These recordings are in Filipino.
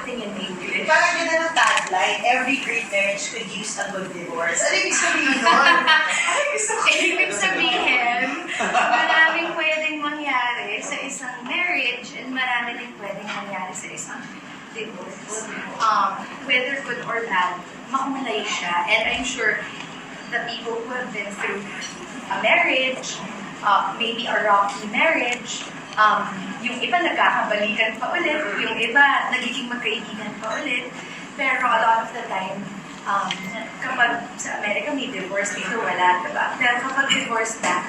everything in English. Parang ganda ng tagline, every great marriage could use a good divorce. Ano ibig sabihin nun? Ano Ibig sabihin, maraming pwedeng mangyari sa isang marriage and marami din pwedeng mangyari sa isang divorce. Whether good or bad, makulay siya. And I'm sure the people who have been through a marriage, maybe a rocky marriage, yung iba nagkakabalikan pa ulit, yung iba nagiging magkaibigan pa ulit. Pero a lot of the time, kapag sa Amerika may divorce, dito wala, diba? Pero kapag divorce na,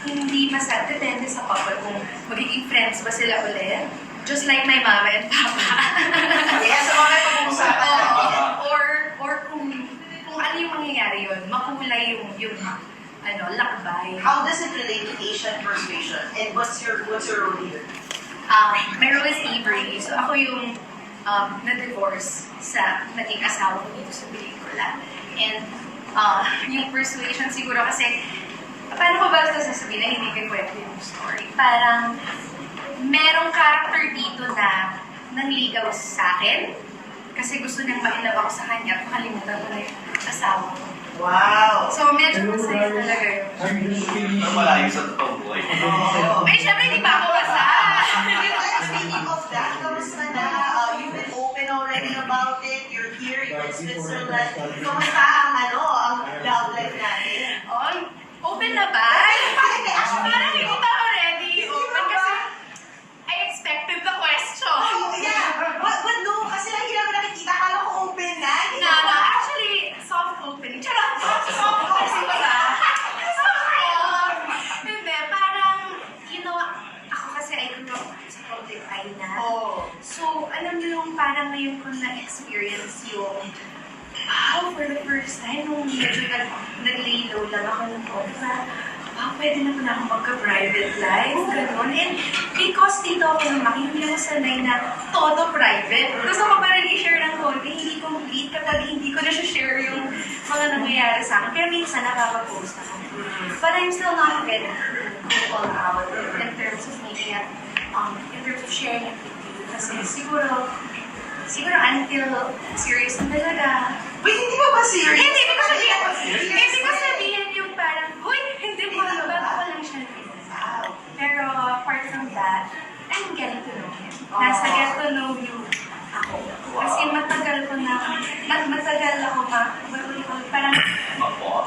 hindi depende sa couple kung magiging friends ba sila ulit. Just like my mama and papa. Yes, so mga pag-uusapan natin. Or kung ano yung mangyayari yun, makulay yung lakbay. How does it relate to Asian persuasion? And what's your role here? My role is Avery. So ako yung na-divorce sa naging asawa ko dito sa pelikula. And yung persuasion siguro kasi, paano ko ba ito sasabihin na hindi ko kwento yung story? Parang merong character dito na nangligaw sa akin kasi gusto niyang ma-inlove ako sa kanya at makalimutan ko na yung asawa ko. Wow! So medyo masaya talaga yun. Pero malayo sa totoong buhay. Ay, syempre hindi pa ako kasal! Speaking of that, kamusta na? You've been open already about it. You're here, you're in Switzerland. Kamusta ang love life natin? Oh, open na ba? Parang hindi pa already open kasi I expected the question. Oh, yeah. But no, kasi lagi namin nakikita, akala ko open na. No, actually, soft opening. Charot! Soft opening ba? Hindi, parang, ako kasi I grew up sa public eye na. Oh. So, alam niyo yung parang ngayon ko na-experience yung for the first time, nung medyo nag-lay low lang ako ng parang, pwede na pala ako magka-private life, gano'n. And because dito ako lumaki, hindi ako sanay na todo private. Gusto ko pa rin i-share ng konti, hindi complete kapag hindi ko na-share yung mga nangyayari sa akin. Pero minsan nakaka-post ako. But I'm still not ready to go all out in terms of making it, in terms of sharing it with you. Kasi siguro until serious na talaga. Wait, hindi ba serious? Hindi ko sabihin yung parang, huy, hindi mo, bago ko lang siya nakita. Pero apart from that, I'm getting to know him. Nasa get to know you ako. Kasi matagal ako parang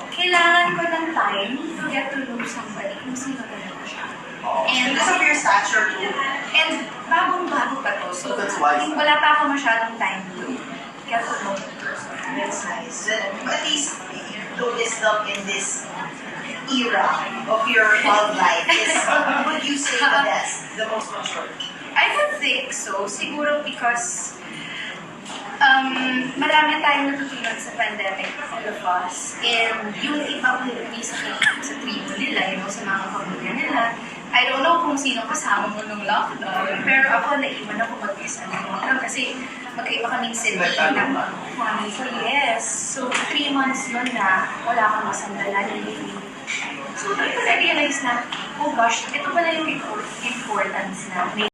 kailangan ko ng time to get to know somebody kung sino talaga siya. And because of your stature too. And bagong-bago pa to. So, That's why. wala pa ako masyadong time to get to know the person. That's nice. At least you noticed them in this era of your love life. Would you say the best, the most mature? I would think so. Siguro because marami tayong natutunan sa pandemic, all of us. And yung iba umuwi sa tribo nila, sa mga pamilya nila. I don't know kung sino kasama mo nung lockdown, pero ako naiwan ako mag-isa ng lockdown kasi magkaiba kaming city ng mami ko. Yes. So, 3 months nun na wala kang masandalan. So, doon ko na-realize na, oh gosh, ito pala yung importance na